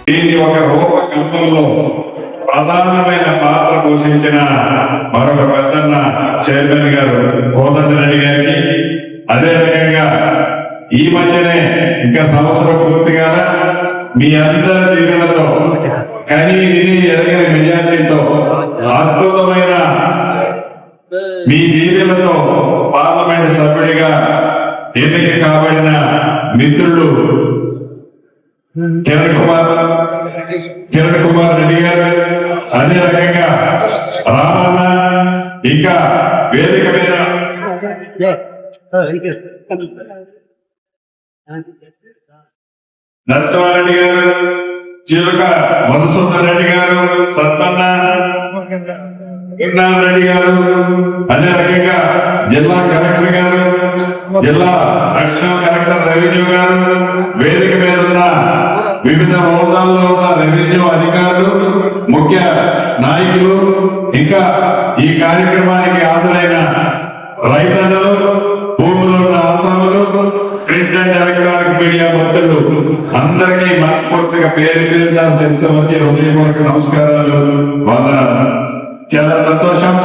దీన్ని ఒక రూపకల్పనలో ప్రధానమైన పాత్ర పోషించిన మరొక పెద్దన్న చైర్మన్ గారు కోదండరెడ్డి గారికి, అదే రకంగా ఈ మధ్యనే ఇంకా సంవత్సరం పూర్తిగా మీ అందరి దీవెనలతో కని విని ఎరగిన మెజార్టీతో అద్భుతమైన మీ దీవెనలతో పార్లమెంట్ సభ్యుడిగా ఎన్నిక కాబడిన మిత్రులు కిరణ్ కుమార్ రెడ్డి గారు, అదే రకంగా రామన్న, ఇంకా వేదిక మీద నరసింహారెడ్డి గారు, చిలుక మధుసూదన్ రెడ్డి గారు, సత్తన్న రెడ్డి గారు, అదే రకంగా జిల్లా కలెక్టర్ గారు, జిల్లా అడిషనల్ కలెక్టర్ రెవెన్యూ గారు, వేదిక మీద ఉన్న వివిధ హోదాల్లో ఉన్న రెవెన్యూ అధికారులు, ముఖ్య నాయకులు, ఇంకా ఈ కార్యక్రమానికి హాజరైన రైతన్నలు, భూములు ఉన్న ఆసాములు, ప్రింట్ అండ్ ఎలక్ట్రానిక్ మీడియా భక్తులు అందరికీ మనస్ఫూర్తిగా పేరు పేరుగా శిరస్సు హృదయపూర్వక నమస్కారాలు, వందనాలు. చాలా సంతోషం.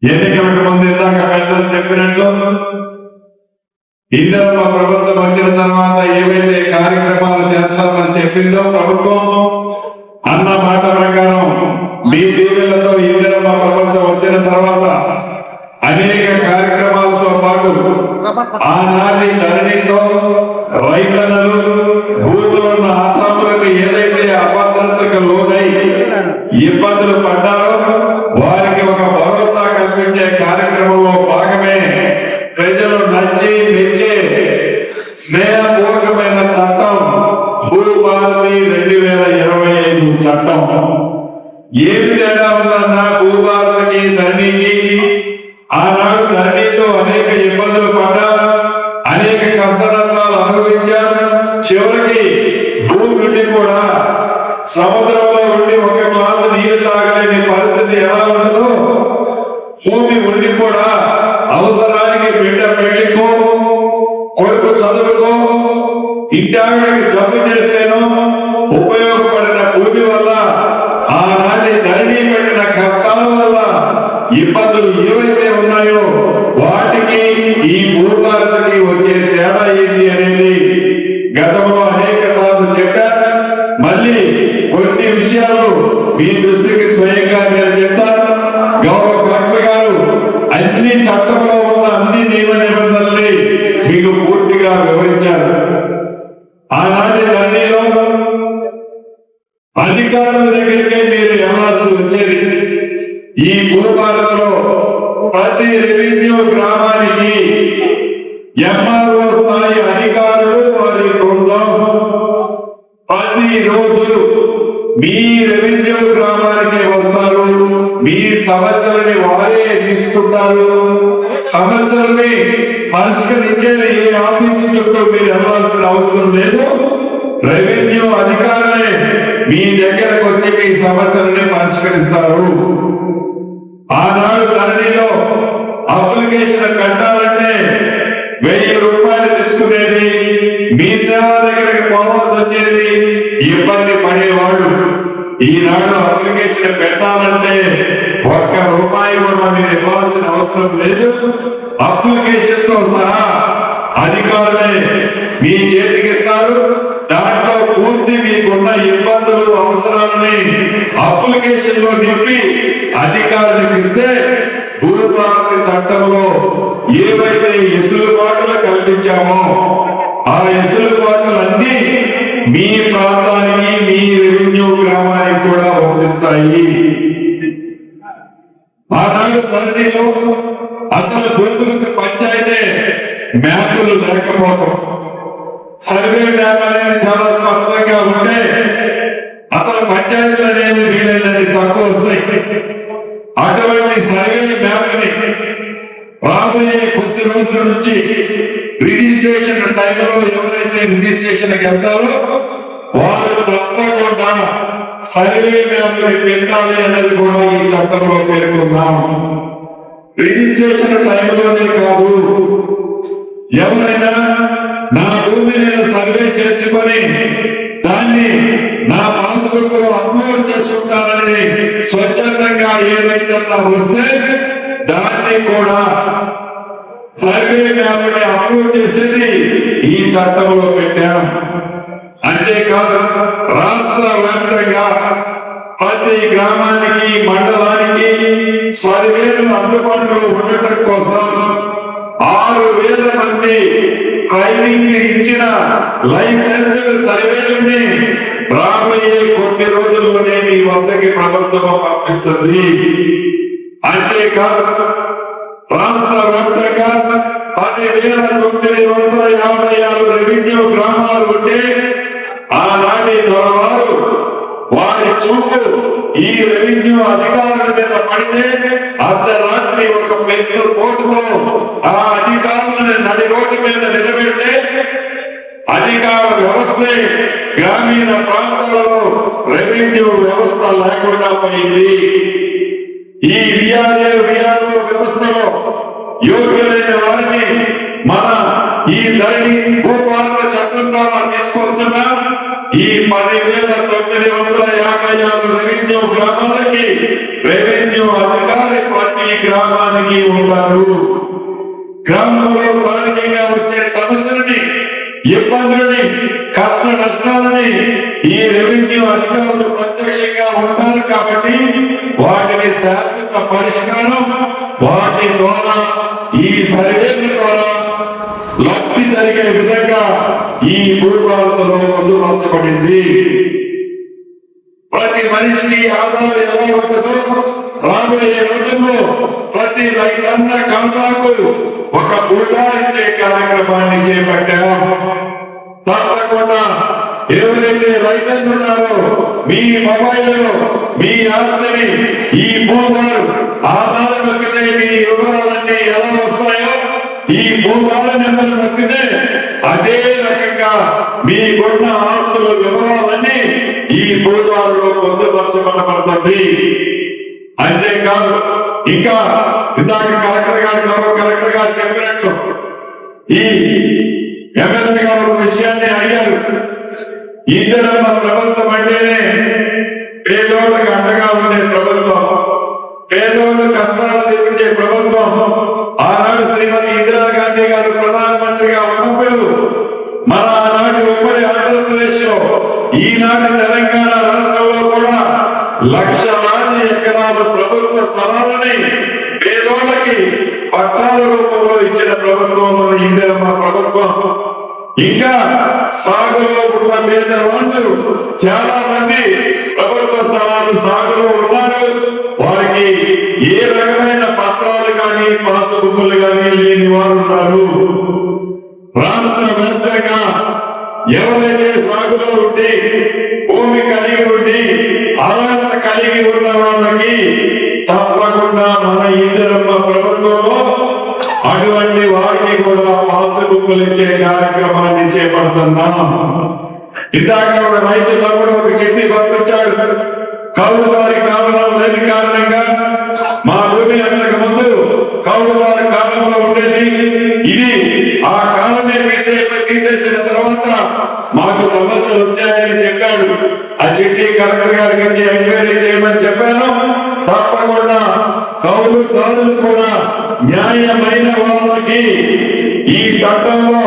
ఎన్నికలకు ముందు ఇందాక పెద్దలు చెప్పినట్లు ఇందిరమ్మ ప్రభుత్వం వచ్చిన తర్వాత ఏవైతే కార్యక్రమాలు చేస్తామని చెప్పిందో ప్రభుత్వం, అన్న మాట ప్రకారం మీ దీవెనలతో ఇందిరమ్మ ప్రభుత్వం వచ్చిన తర్వాత అనేక కార్యక్రమాలతో పాటు ఆనాటి ధరణితో రైతన్నలు, భూమిలో ఉన్న ఆసాములకు ఏదైతే అభద్రతకు లోనై ఇబ్బందులు పడ్డారో వారికి ఒక భరోసా కల్పించే కార్యక్రమంలో భాగమే ప్రజలు నచ్చి మెచ్చే స్నేహపూర్వకమైన చట్టం భూభారతి 2025 చట్టం. ఏమి తేడా ఉందన్నా భూభారతికి ధరణికి? ఆనాడు ధరణితో అనేక ఇబ్బందులు పడ్డాం, అనేక కష్ట నష్టాలు అనుభవించాం. చివరికి భూమి నుండి కూడా సముద్రంలో ఉండి ఒక గ్లాసు నీరు తాగలేని పరిస్థితి ఎలా ఉండదో, భూమి ఉండి కూడా అవసరానికి బిడ్డ పెళ్లికో, కొడుకు చదువుకో, ఇంటావిడికి జబ్బు చేస్తేనో ఉపయోగపడిన భూమి వల్ల ఆనాటి ధరణి పెట్టిన కష్టాల వల్ల ఇబ్బందులు ఏవైతే ఉన్నాయో వాటికి ఈ భూభారతికి వచ్చే తేడా ఏంటి అనేది గతంలో అనేక సార్లు చెప్పారు. మళ్ళీ కొన్ని విషయాలు మీ దృష్టికి స్వయంగా నేను చెప్తాను. గౌరవ కలెక్టర్ గారు అన్ని చట్టంలో ఉన్న అన్ని నియమ నిబంధనల్ని మీకు పూర్తిగా వివరించారు. ఆనాటి ధరణిలో అధికారుల దగ్గరికే మీరు వెళ్ళాల్సి వచ్చేది. ఈ భూభారతిలో ప్రతి రెవెన్యూ గ్రామానికి ఎంఆర్ఓ స్థాయి అధికారులు వారి బృందం ప్రతిరోజు మీ రెవెన్యూ గ్రామానికి వస్తారు. మీ సమస్యలని వారే తీసుకుంటారు. సమస్యలని పరిష్కరించే ఏ ఆఫీసు చుట్టూ మీరు వెళ్ళాల్సిన అవసరం లేదు. రెవెన్యూ అధికారులే మీ దగ్గరకు వచ్చి మీ సమస్యలని పరిష్కరిస్తారు. ఆనాడు ధరణిలో అప్లికేషన్ కట్టాలంటే 1000 రూపాయలు తీసుకునేది, మీ సేవ దగ్గరికి పోవాల్సి వచ్చేది, ఇబ్బంది పడేవాడు. ఈనాడు అప్లికేషన్ పెట్టాలంటే 1 రూపాయి కూడా మీరు ఇవ్వాల్సిన అవసరం లేదు. అప్లికేషన్ తో సహా అధికారులే మీ చేతికి ఇస్తారు. దాంట్లో పూర్తి మీకున్న ఇబ్బందులు, అవసరాలని అప్లికేషన్ లో నింపి అధికారులకు ఇస్తే భూభారతి చట్టంలో ఏవైతే ఎసులుబాటులు కల్పించామో ఆ ఎసులుబాటులన్నీ మీ ప్రాంతానికి, మీ రెవెన్యూ గ్రామానికి కూడా వర్తిస్తాయి. ఆనాడు ధరణిలో అసలు భూములకు పంచాయతీ మ్యాపులు లేకపోవడం, సర్వే మ్యాప్ అనేది చాలా స్పష్టంగా ఉంటే అసలు పంచాయతీలు అనేది వీలైనది తక్కువ వస్తాయి. అటువంటి సర్వే మ్యాప్ ని రాబోయే కొద్ది రోజుల నుంచి రిజిస్ట్రేషన్ టైంలో ఎవరైతే రిజిస్ట్రేషన్ వెళ్తారో వారు తప్పకుండా సర్వే మ్యాప్ ని పెట్టాలి అనేది కూడా ఈ చట్టంలో పేర్కొన్నాం. రిజిస్ట్రేషన్ టైంలోనే కాదు, ఎవరైనా నా భూమిని నేను సర్వే చేర్చుకొని దాన్ని నా పాస్బుక్ లో అప్లోడ్ చేసుకుంటానని స్వచ్ఛందంగా ఏదైతే వస్తే దాన్ని కూడా సర్వే మ్యాప్ని అప్లోడ్ చేసేది ఈ చట్టంలో పెట్టాం. అంతేకాదు రాష్ట్ర వ్యాప్తంగా ప్రతి గ్రామానికి మండలానికి సర్వేలు అందుబాటులో ఉండటం కోసం 6,000 మంది ట్రైనింగ్ ఇచ్చిన లైసెన్స్డ్ సర్వేలని రాబోయే కొద్ది రోజుల్లోనే మీ వద్దకి ప్రభుత్వం పంపిస్తుంది. అంతేకాదు రాష్ట్ర వ్యాప్తంగా 10,956 రెవెన్యూ గ్రామాలు ఉంటే ఆనాటి దొరవారు వారి చూపు ఈ రెవెన్యూ అధికారుల మీద పడితే అర్ధరాత్రి ఒక పెద్ద కోర్టులో ఆ అధికారులను నడి రోడ్డు మీద నిలబెడితే అధికార వ్యవస్థే గ్రామీణ ప్రాంతాలలో రెవెన్యూ వ్యవస్థ లేకుండా పోయింది. ఈ విఆర్ఓ వ్యవస్థలో యోగ్యులైన వారిని మన ఈ ధరణి భూపాలన చట్టం ద్వారా తీసుకొస్తున్నా ఈ 10,956 రెవెన్యూ గ్రామాలకి రెవెన్యూ అధికారి ప్రతి గ్రామానికి ఉంటారు. గ్రామంలో స్థానికంగా వచ్చే సమస్యలని ఇబ్బందులని కష్ట నష్టాలని ఈ రెవెన్యూ అధికారులు ప్రత్యక్షంగా ఉంటారు కాబట్టి వాటిని శాశ్వత పరిష్కారం వాటి ద్వారా ఈ సర్వేల ద్వారా లబ్ధి జరిగే విధంగా ఈ భూపాలనలో పొందుపరచబడింది. ప్రతి మనిషికి ఆదాయం ఎలా ఉంటుందో రాబోయే రోజుల్లో ప్రతి రైతన్న ఖాతాకు ఒక బుల్డా ఇచ్చే కార్యక్రమాన్ని చేపట్టాం. తప్పకుండా ఎవరైతే రైతన్నులు ఉన్నారో మీ మొబైల్లో మీ ఆస్తిని ఈ భూదారు ఆధార్ నొక్కితే మీ వివరాలన్నీ ఎలా వస్తాయో ఈ భూదార నెంబర్ నొక్కితే అదే రకంగా మీకున్న ఆస్తుల వివరాలన్నీ ఈ భూదారులో పొందుపరచబడబడుతుంది. అంతేకాదు ఇంకా ఇందాక కలెక్టర్ గారు చెప్పినట్లు ఈ ఎమ్మెల్యే గారు ఒక విషయాన్ని అడిగారు. ఇందిరమ్మ ప్రభుత్వం అంటేనే పేదోళ్ళకి అండగా ఉండే ప్రభుత్వం, పేదోళ్ళు కష్టాలు తెప్పించే ప్రభుత్వం. ఆనాడు శ్రీమతి ఇందిరాగాంధీ గారు ప్రధానమంత్రిగా ఉన్నప్పుడు మన ఆనాటి ఉమ్మడి ఆంధ్రప్రదేశ్ లో ఈనాటి తెలంగాణ రాష్ట్రంలో కూడా లక్షలాది ఎకరాల ప్రభుత్వ స్థలాలని పేదోళ్ళకి పట్టాల రూపంలో ఇచ్చిన ప్రభుత్వం మన ఇందిరమ్మ ప్రభుత్వం. ఇంకా సాగులో ఉన్న పేదవాళ్ళు చాలా మంది ప్రభుత్వ స్థలాలు సాగులో ఉన్నారు. వారికి ఏ రకమైన పత్రాలు కానీ పాస్బుక్లు కానీ లేని వారు ఉన్నారు. రాష్ట్ర వ్యాప్తంగా ఎవరైతే సాగులో ఉండి భూమి కలిగి ఉండి అర్హత కలిగి ఉన్న వాళ్ళకి తప్పకుండా మన ఇందిరమ్మ ప్రభుత్వంలో అటువంటి వారికి కూడా పాస్బుక్లు ఇచ్చే కార్యక్రమాన్ని చేపడుతున్నాం. ఇందాక ఒక రైతు తమ్ముడు ఒక చిట్టి పంపించాడు. కౌలుదారి కారణం లేని కారణంగా మా భూమి అంతకు ముందు కౌలుదారి కాలంలో ఉండేది. ఇది ఆ కాలమే తీసేసిన తర్వాత మాకు సమస్యలు వచ్చాయని చెప్పాడు. ఆ చిట్టి కలెక్టర్ గారికి ఎంక్వైరీ చేయమని చెప్పాను. తప్పకుండా కౌలుదారులు కూడా న్యాయమైన వాళ్ళకి ఈ చట్టంలో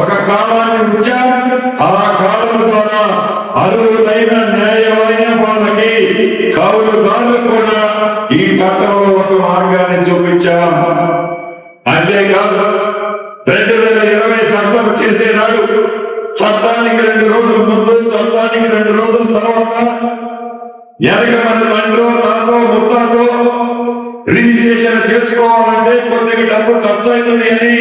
ఒక కాలాన్ని ఉంచాం. ఆ కాలం ద్వారా అర్హులైన న్యాయమైన వాళ్ళకి కౌలుదారులు కూడా ఈ చట్టంలో ఒక మార్గాన్ని చూపించాం. అంతేకాదు 2020 చట్టం చేసే నాడు చట్టానికి 2 రోజుల ముందు చట్టానికి 2 రోజుల తర్వాత ఎనకమని తండ్రో తాతో ముత్తాతో రిజిస్ట్రేషన్ చేసుకోవాలంటే కొద్దిగా డబ్బు ఖర్చు అవుతుంది అని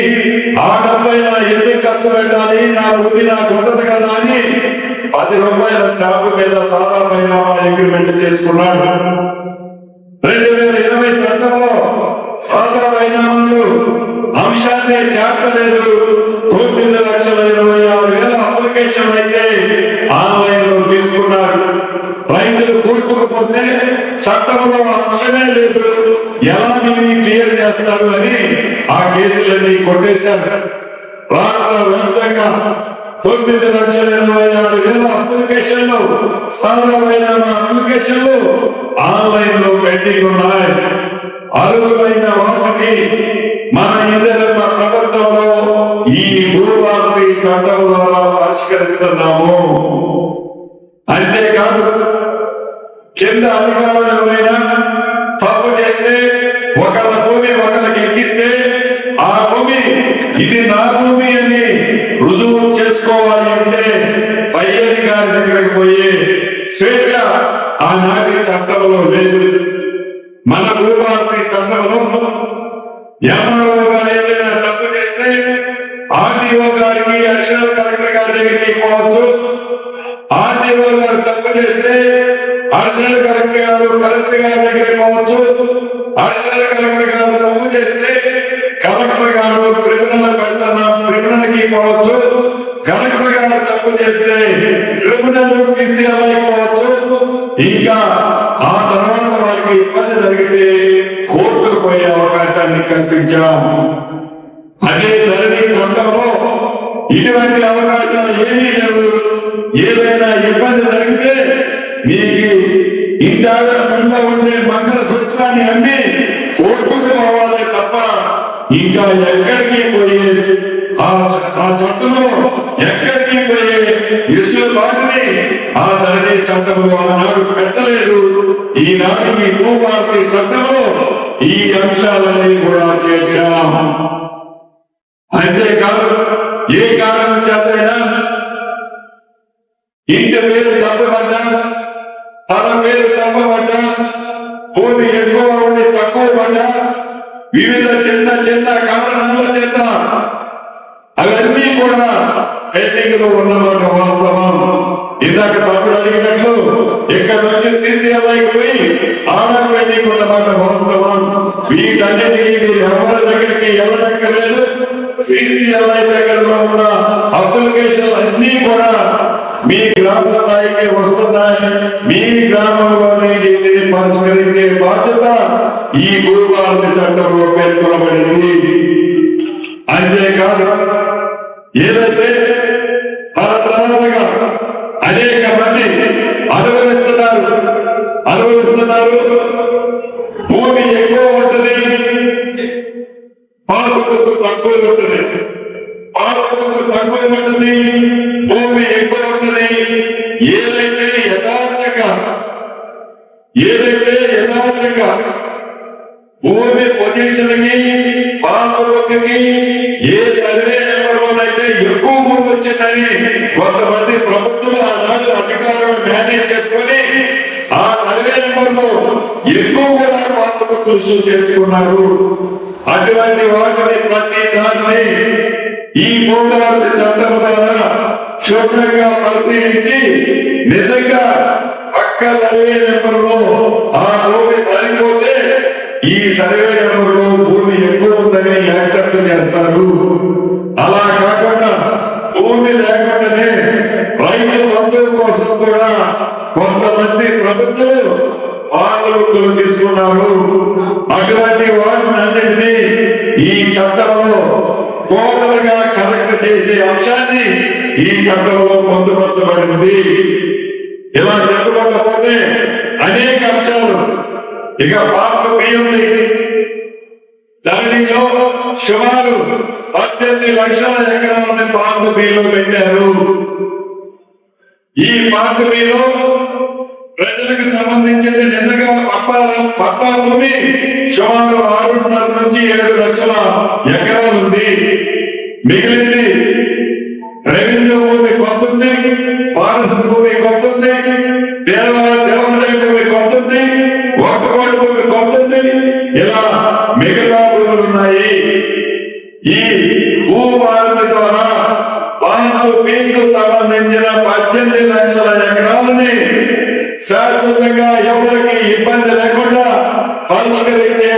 ఆ డబ్బైనా ఎందుకు ఖర్చు పెట్టాలి, నా భూమి నాకు ఉండదు కదా అని 10 రూపాయల స్టాంపు మీద సాదా పైన అగ్రిమెంట్ చేసుకున్నాడు. 2020 చట్టంలో సాదా పైనామాలు అంశాన్ని చేర్చలేదు. 9,26,000 అప్లికేషన్ అయితే ఆన్లైన్ లో తీసుకున్నారు. రైతులు కూర్చుకుపోతే చట్టంలో అంశమే లేదు, ఎలా మీరు క్లియర్ చేస్తారు అని ఆ కేసులన్నీ కొట్టేశారు. రాష్ట్ర వ్యాప్తంగా 9,26,000 అప్లికేషన్లు సరళమైన అప్లికేషన్లు ఆన్లైన్ లో పెండింగ్ ఉన్నాయి. అర్హులైన వాటిని మన ఇందిరమ్మ ప్రభుత్వంలో ఈ భూభారతి చట్టం ద్వారా పరిష్కరిస్తున్నాము. అంతేకాదు కింద అధికారులు ఎవరైనా తప్పు చేస్తే ఒకళ్ళ భూమి ఒకళ్ళకి ఎక్కిస్తే ఆ భూమి ఇది నా భూమి అని రుజువు చేసుకోవాలి అంటే పై అధికారి దగ్గరకు పోయే స్వేచ్ఛ ఆనాటి చట్టంలో లేదు. మన భూభారతి చట్టంలో ఎంఆర్ఓ గారు ఏదైనా తప్పు చేస్తే ఆర్డీఓ గారికి అడిషనల్ కలెక్టర్ గారి దగ్గరికి పోవచ్చు. ఆర్డీఓ గారు తప్పు చేస్తే అడిషనల్ కలెక్టర్ గారు కలెక్టర్ గారి దగ్గరికి పోవచ్చు. అడిషనల్ కలెక్టర్ గారు తప్పు చేస్తే కలెక్టర్ గారు క్రిమినల్ కి పోవచ్చు. కలెక్టర్ గారు తప్పు చేస్తే క్రిమినల్ సిసిఐ పోవచ్చు. ఇంకా ఆ తర్వాత వారికి ఇబ్బంది జరిగితే కోర్టుకు పోయే అవకాశాన్ని కల్పించాం. అదే ధరణి చట్టంలో ఇటువంటి అవకాశాలు ఏమీ లేవు. ఏదైనా ఇబ్బంది జరిగితే మీకు ఇంటాగా ఉండే మంగళ సూత్రాన్ని అమ్మి కోర్టుకు పోవాలి తప్ప ఇంకా ఎక్కడికి పోయే ఆ చట్టంలో ఎక్కడికి పోయే ఇసులు వాటిని ఆ ధరణి చట్టంలో ఆనాడు పెట్టలేదు. ఈనాడు ఈ భూభారతి చట్టంలో ఈ అంశాలన్నీ కూడా చేర్చాం. అంతేకాదు ఏ కారణం చేతైనా ఇంటి పేరు తప్పబడ్డా తన పేరు తప్పబడ్డా భూమి ఎక్కువ ఉండి తక్కువ పడ్డా వివిధ చిన్న చిన్న కారణాల చేత అవన్నీ కూడా పెండింగ్ లో ఉన్నమాట వాస్తవం. ఇందాక తప్పుడు అడిగినట్లు ఇక్కడ నుంచి సిసిఎల్ఐకి పోయి ఆర్డర్ పెండింగ్ ఉన్నమాట వాస్తవం. వీటన్నిటికీ మీరు ఎవరి దగ్గరికి ఎవరక్కర్లేదు. సిసిఎల్ఐ దగ్గరలో ఉన్న అప్లికేషన్ అన్ని కూడా మీ గ్రామ స్థాయికి వస్తున్నాయి. మీ గ్రామంలోనే వీటిని పరిష్కరించే బాధ్యత ఈ భూభారతి చట్టంలో పేర్కొనబడింది. అంతేకాదు ఏదైతే తరతరాలుగా అనేక మంది అనుభవిస్తున్నారు భూమి ఎక్కువ ఉంటుంది, పాసుకు తక్కువ ఉంటుంది. పాసుకు తక్కువ ఉంటుంది, భూమి ఎక్కువ ఉంటుంది. ఏదైతే యథార్థంగా భూమి పొజిషన్ కి పాసుకి ఏ సర్వే నెంబర్ అయితే ఎక్కువ ముందు వచ్చిందని కొంతమంది ప్రభుత్వం ఆనాడు అధికారులు మేనేజ్ చేసుకొని ఆ సర్వే నెంబర్ లో ఎక్కువ కూడా పాసుకు ఇష్యూ చేసుకున్నారు. అటువంటి వాటిని ప్రతి దాన్ని ఈ భూభారతి చట్టం ద్వారా క్షుణ్ణంగా పరిశీలించి నిజంగా పక్క సర్వే నెంబర్ లో ఆ భూమి సరిపోతే ఈ సర్వే నెంబర్ లో భూమి ఎక్కువ ఉందని యాక్సెప్ట్ చేస్తారు. అలా కాకుండా భూమి లేకుండానే రైతు బంధువు కోసం కూడా కొంతమంది ప్రభుత్వాలు పాసుబుక్కులు తీసుకున్నారు. అటువంటి వాటిని అన్నింటినీ ఈ చట్టంలో టోటల్ గా కరెక్ట్ చేసే అంశాన్ని ఈ చట్టంలో పొందుపరచబడింది. ఇలా చెప్పుకోకపోతే అనేక అంశాలు ఇక పార్ట్ బి ఉంది. దానిలో సుమారు 18 లక్షల ఎకరాలని పార్ట్ బిలో పెట్టారు. ఈ పార్ట్ బిలో ప్రజలకు సంబంధించింది నిజంగా పట్టా భూమి సుమారు 6.5 నుంచి 7 లక్షల ఎకరాలు ఉంది. మిగిలింది రెవెన్యూ భూమి కొంతుంది, ఫారెస్ట్ భూమి కొంతుంది, దేవాలయ భూమి కొంతుంది, వక్ఫ్ భూమి కొంతుంది. ఇలా మిగతా భూములు ఉన్నాయి. ఈ భూభారతి ద్వారా పార్ట్ బికు సంబంధించిన 18 లక్షల ఎకరాలని శాశ్వతంగా ఎవరికి ఇబ్బంది లేకుండా పరిష్కరించే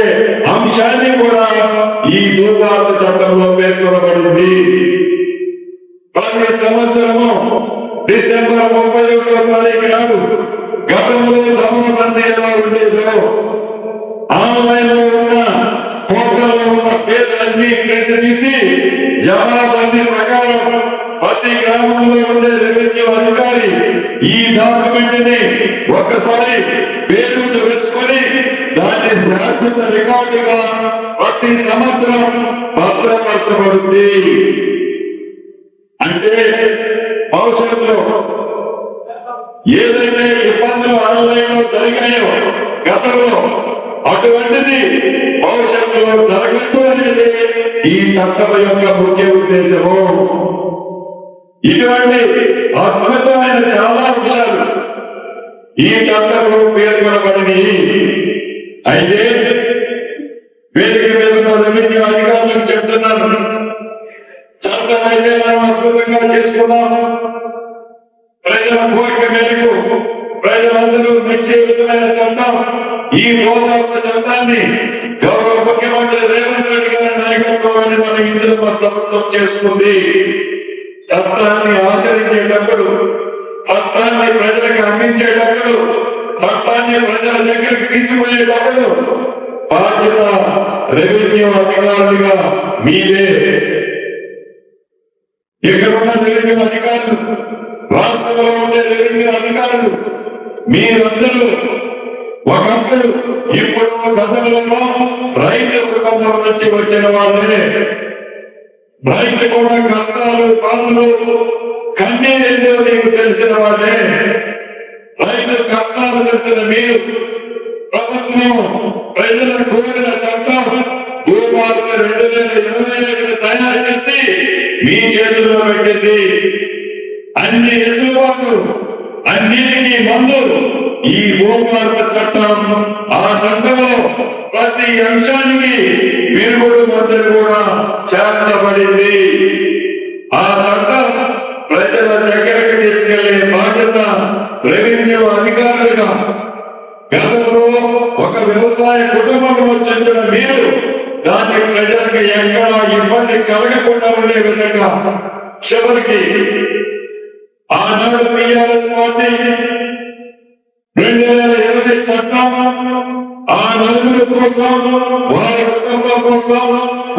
అంశాన్ని కూడా ఈ భూభారతి చట్టంలో పేర్కొనబడింది. ప్రతి సంవత్సరము డిసెంబర్ 31వ తారీఖు నాడు గతంలో జమాబందీ ఎలా ఉండేదో ఆన్లైన్ లో ఉన్న పోర్టల్లో ఉన్న పేర్లన్నీ సర్టిఫికెట్ తీసి జమాబందీ ప్రకారం ప్రతి గ్రామంలో ఉండే రెవెన్యూ అధికారి ఈ డాక్యుమెంట్ ని ఒక్కసారి పేరు వేసుకొని దాన్ని శాశ్వత రికార్డుగా ప్రతి సంవత్సరం భద్రపరచబడుతుంది. అంటే భవిష్యత్తులో ఏదైతే ఇబ్బందులు ఆన్లైన్ లో జరిగాయో గతంలో అటువంటిది భవిష్యత్తులో జరగదు అనేది ఈ చట్టం యొక్క ముఖ్య ఉద్దేశము. ఇటువంటి అద్భుతమైన చాలా అంశాలు ఈ చట్టంలో పేర్కొనబడినవి. అయితే వేదిక మీద ఉన్న రెవెన్యూ అధికారులకు చెప్తున్నాను, చట్టం అయితే మనం అద్భుతంగా చేసుకున్నాము. ప్రజల కోరిక మేరకు ప్రజలందరూ మెచ్చే విధమైన చట్టం ఈ భూభారత చట్టాన్ని గౌరవ ముఖ్యమంత్రి రేవంత్ రెడ్డి గారి నాయకత్వాన్ని మన హిందూ ప్రభుత్వం చేసుకుంది. చట్టాన్ని ఆచరించేటప్పుడు, చట్టాన్ని ప్రజలకు అందించేటప్పుడు, చట్టాన్ని ప్రజల దగ్గరికి తీసుకుపోయేటప్పుడు బాధ్యత రెవెన్యూ అధికారులుగా మీదే. ఇక్కడున్న రెవెన్యూ అధికారులు, రాష్ట్రంలో ఉండే రెవెన్యూ అధికారులు మీరందరూ ఒకప్పుడు ఇప్పుడు గతంలో రైతు కుటుంబం నుంచి వచ్చిన వాళ్ళే. రైతు కూడా కష్టాలు, బాధలు, కన్నీరేదో మీకు తెలిసిన వాళ్ళే. రైతు కష్టాలు తెలిసిన మీరు ప్రభుత్వం ప్రజల కోరిన చట్టం భూభారత 2025 తయారు చేసి మీ చేతుల్లో పెట్టింది. అన్ని వెసులుబాటు, అన్నిటికీ మందు ఈ భూభారత చట్టం. ఆ చట్టంలో ప్రతి అంశానికి విరుగుడు మందులు కూడా చేర్చబడింది. ఆ చట్టం ప్రజల దగ్గరకు తీసుకెళ్లే బాధ్యత రెవెన్యూ అధికారులుగా గతంలో ఒక వ్యవసాయ కుటుంబంలో చెందిన మీరు దాన్ని ప్రజలకు ఎక్కడా ఇబ్బంది కలగకుండా ఉండే విధంగా చివరికి ఆనాడు టీఆర్ఎస్ పార్టీ 2020 చట్టం ఆ నలుగురు కోసం, వారి కుటుంబం కోసం,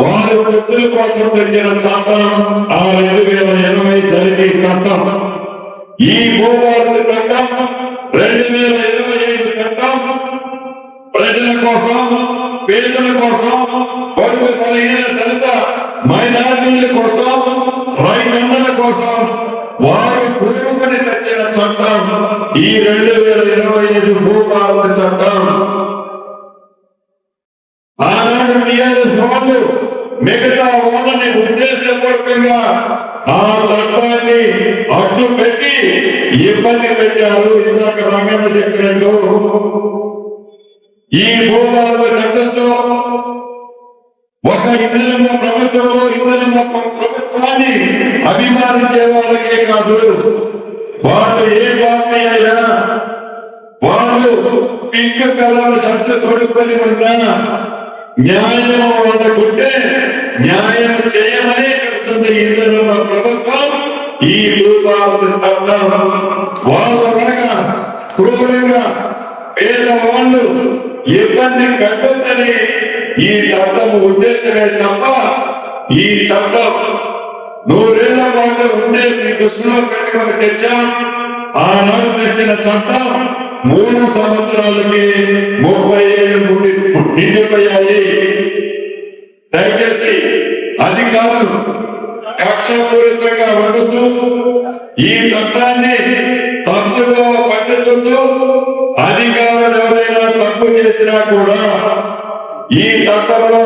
వారి వృద్ధుల కోసం తెచ్చిన చట్టం ఆ 2020 దళిత చట్టం. ఈ భూభారత చట్టం 2025 చట్టం ప్రజల కోసం, పేదల కోసం, బడుగు బలహీన దళిత మైనారిటీల కోసం, రైతన్నల కోసం వారు కోరుకొని తెచ్చిన చట్టం ఈ 2025 భూభారత చట్టం. ఆనాడు టీఆర్ఎస్ వాళ్ళు మిగతా వాళ్ళని ఉద్దేశపూర్వకంగా ఆ చట్టాన్ని అడ్డు పెట్టి ఇబ్బంది పెట్టారు. ఇందాక రంగన్న చెప్పినట్లు ఈ భూభారత చట్టంతో ఒక ఇంద్రమ్మ ప్రభుత్వంలో ఇంద్రమ్మ ప్రభుత్వాన్ని అభిమానించే వాళ్ళకే కాదు, వాళ్ళు ఏ పార్టీ అయినా వాళ్ళు పింక్ కలర్ షర్ట్లు తొడుక్కొని ఉన్నా న్యాయం వాళ్ళకుంటే న్యాయం చేయమనే చెప్తుంది ఇంద్రమ్మ ప్రభుత్వం. ఈ భూభారత చట్టం వాళ్ళలాగా క్రూరంగా పేదవాళ్ళు ఇబ్బంది పెట్టొద్దని ఈ చట్టం ఉద్దేశమే తప్ప ఈ చట్టం 100 ఏళ్ల పాటు ఉండే మీ దృష్టిలో పెట్టుకొని తెచ్చాం. ఆనాడు తెచ్చిన చట్టం 3 సంవత్సరాలకి 30 ఏళ్ళు నిండిపోయాయి. దయచేసి అధికారులు కక్షపూరితంగా ఉండదు, ఈ చట్టాన్ని తప్పుగా పట్టించొద్దు. అధికారులు ఎవరైనా తప్పు చేసినా కూడా ఈ చట్టంలో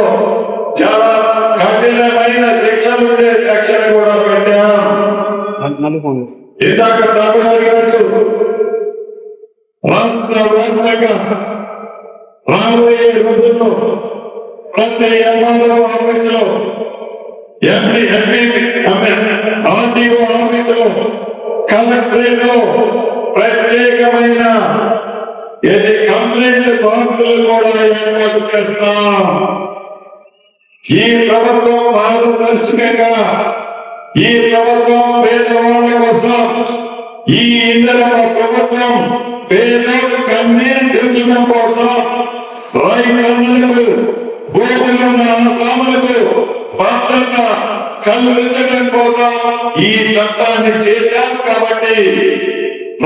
చాలా కఠినమైన శిక్షలు ఉండే సెక్షన్ కూడా పెట్టాం. ఇందాక తప్పుడు అడిగినట్లు రాష్ట్ర వ్యాప్తంగా రాబోయే రోజుల్లో ప్రతి ఎంఆర్ఓ ఆఫీసులో, ఆర్టీఓ ఆఫీసులో, కలెక్టరేట్ లో ప్రత్యేకమైన కంప్లైంట్ బాక్సులు కూడా ఏర్పాటు చేస్తాం. ఈ ప్రభుత్వం పారదర్శకంగా, ఈ ప్రభుత్వం పేదవాళ్ళ కోసం, ఈ ఇందిరమ్మ ప్రభుత్వం పేదలు కన్నీరు తీర్చడం కోసం రైతన్నులకు, భూములున్న ఆసాములకు భద్రత కల్పించడం కోసం ఈ చట్టాన్ని చేశాం. కాబట్టి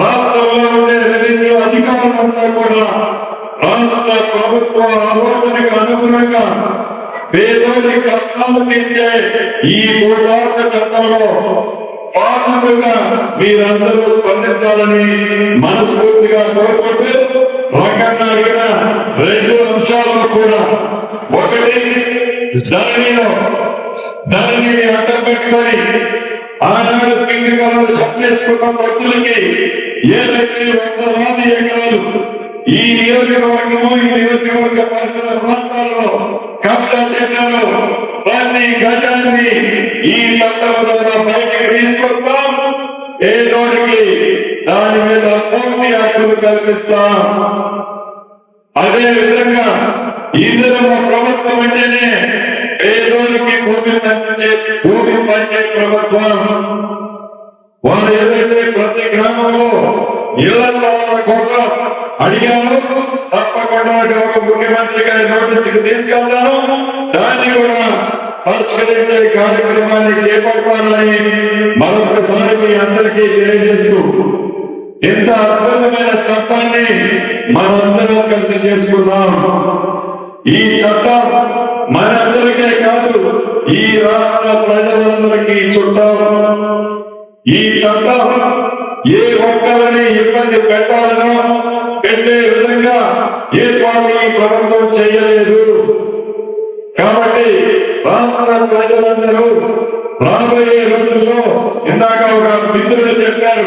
రాష్ట్రంలో ఉండే రెవెన్యూ అధికారులంతా కూడా రాష్ట్ర ప్రభుత్వ ఆలోచనకు అనుగుణంగా పేదోడి కష్టాలు తీర్చే ఈ భూభారత చట్టంలో పాజిటివ్ గా మీరందరూ స్పందించాలని మనస్ఫూర్తిగా కోరుకుంటూ రంగన్న అడిగిన 2 అంశాల్లో కూడా, ఒకటి ధరణిని అడ్డం పెట్టుకొని ఆనాడు పింక్ కలర్ చట్లేసుకున్న తట్టులకి ఏదైతే 100 ఎకరాలు ఈ నియోజకవర్గము ఈ నియోజకవర్గ పరిసర ప్రాంతాల్లో కబ్జా చేశారు, ప్రతి గజాన్ని ఈ చట్టం ద్వారా బయటికి తీసుకొస్తాం. పేదోడికి దాని మీద పూర్తి హక్కులు కల్పిస్తాం. అదే విధంగా ఇందులో ప్రభుత్వం అంటేనే పేదోడికి భూమి పంచే ప్రభుత్వం. వారు ఏదైతే ప్రతి గ్రామంలో ఇళ్ల స్థలాల కోసం అడిగాను, తప్పకుండా గౌరవ ముఖ్యమంత్రి గారి నోటీసుకు తీసుకెళ్తాను. దాన్ని కూడా పరిష్కరించే కార్యక్రమాన్ని చేపడతానని మరొకసారి మీ అందరికీ తెలియజేస్తూ, ఇంత అద్భుతమైన చట్టాన్ని మనందరం కలిసి చేసుకున్నాం. ఈ చట్టం మనందరికీ కాదు, ఈ రాష్ట్ర ప్రజలందరికీ చుట్టాం. ఈ చట్టం ఏ ఒక్కరిని ఇబ్బంది పెట్టాలనో పెట్టే విధంగా ఏర్పాటు ఈ ప్రభుత్వం చేయలేదు. కాబట్టి రాష్ట్ర ప్రజలందరూ రాబోయే రోజుల్లో, ఇందాక ఒక మిత్రుడు చెప్పారు,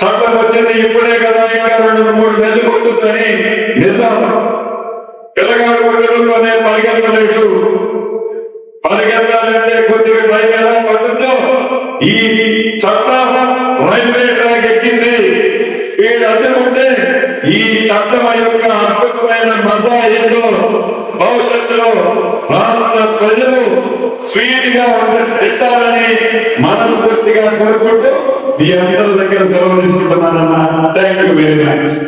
చట్టం వచ్చింది ఇప్పుడే కదా, ఇంకా 2-3 నెలలు కొట్టుదని. నిజం, పిల్లగాడు కొట్టడంతోనే పరిగెత్తలేడు. పరిగెత్తాలంటే కొద్దిగా టైం ఎలా పడుతుందో, ఈ చట్టం రైల్వే ట్రాక్ ఎక్కింది, స్పీడ్ అందుకుంటే ఈ చట్టం యొక్క అద్భుతమైన మజా ఏందో భవిష్యత్తులో రాష్ట్ర ప్రజలు స్వీట్ గా తిట్టాలని మనస్ఫూర్తిగా కోరుకుంటూ మీ అందరి దగ్గర సెలవు తీసుకుంటున్నానన్నా. Thank you very much.